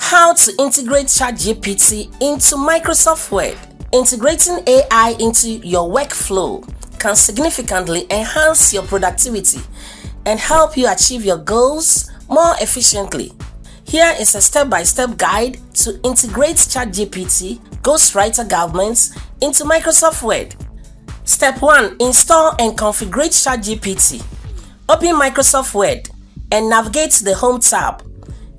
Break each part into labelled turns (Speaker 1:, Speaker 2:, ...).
Speaker 1: How to integrate ChatGPT into Microsoft Word. Integrating AI into your workflow can significantly enhance your productivity and help you achieve your goals more efficiently. Here is a step-by-step guide to integrate ChatGPT Ghostwriter Governance into Microsoft Word. Step 1. Install and configure ChatGPT. Open Microsoft Word and navigate to the Home tab.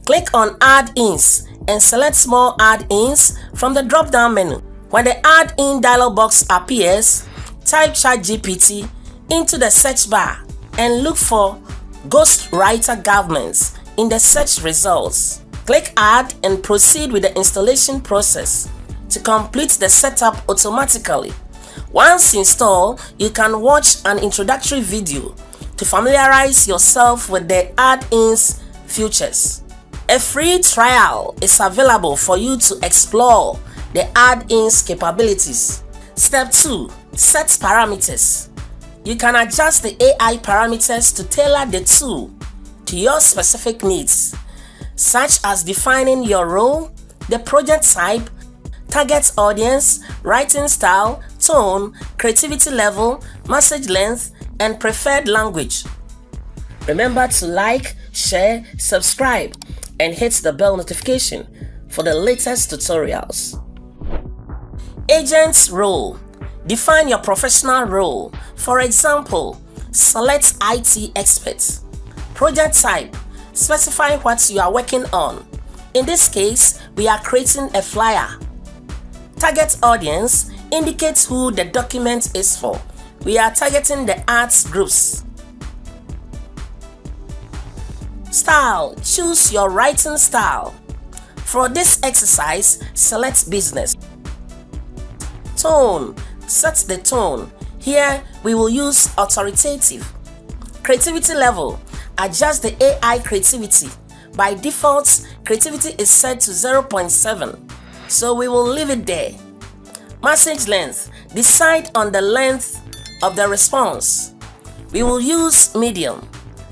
Speaker 1: Click on Add-ins and select More Add-ins from the drop-down menu. When the Add-in dialog box appears, type ChatGPT into the search bar and look for Ghostwriter Governance in the search results. Click Add and proceed with the installation process to complete the setup automatically. Once installed, you can watch an introductory video to familiarize yourself with the add-ins features. A free trial is available for you to explore the add-ins capabilities. Step 2. Set parameters. You can adjust the AI parameters to tailor the tool to your specific needs, such as defining your role, the project type, target audience, writing style, tone, creativity level, message length, and preferred language. Remember to like, share, subscribe, and hit the bell notification for the latest tutorials. Agent's role. Define your professional role. For example, select IT expert. Project type. Specify what you are working on. In this case, we are creating a flyer. Target audience. Indicate who the document is for. We are targeting the arts groups. Style. Choose your writing style. For this exercise, select business. Tone. Set the tone. Here we will use authoritative. Creativity level. Adjust the AI creativity. By default, creativity is set to 0.7, so we will leave it there. Message length. Decide on the length of the response. We will use medium.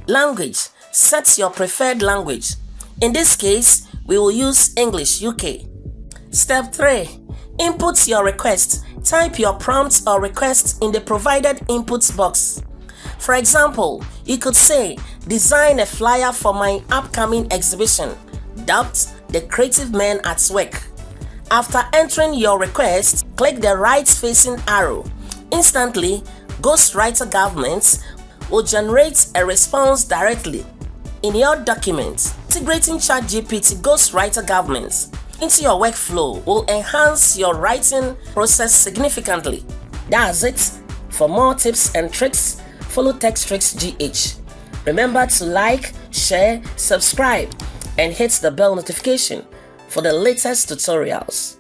Speaker 1: Language. Set your preferred language. In this case, we will use English UK. Step 3. Input your request. Type your prompt or request in the provided input box. For example, you could say, design a flyer for my upcoming exhibition, dubbed The Creative Men at Work. After entering your request, click the right-facing arrow. Instantly, Ghostwriter Governance will generate a response directly in your document. Integrating ChatGPT Ghostwriter Governance into your workflow will enhance your writing process significantly. That's it. For more tips and tricks, follow TechTricksGh. Remember to like, share, subscribe, and hit the bell notification for the latest tutorials.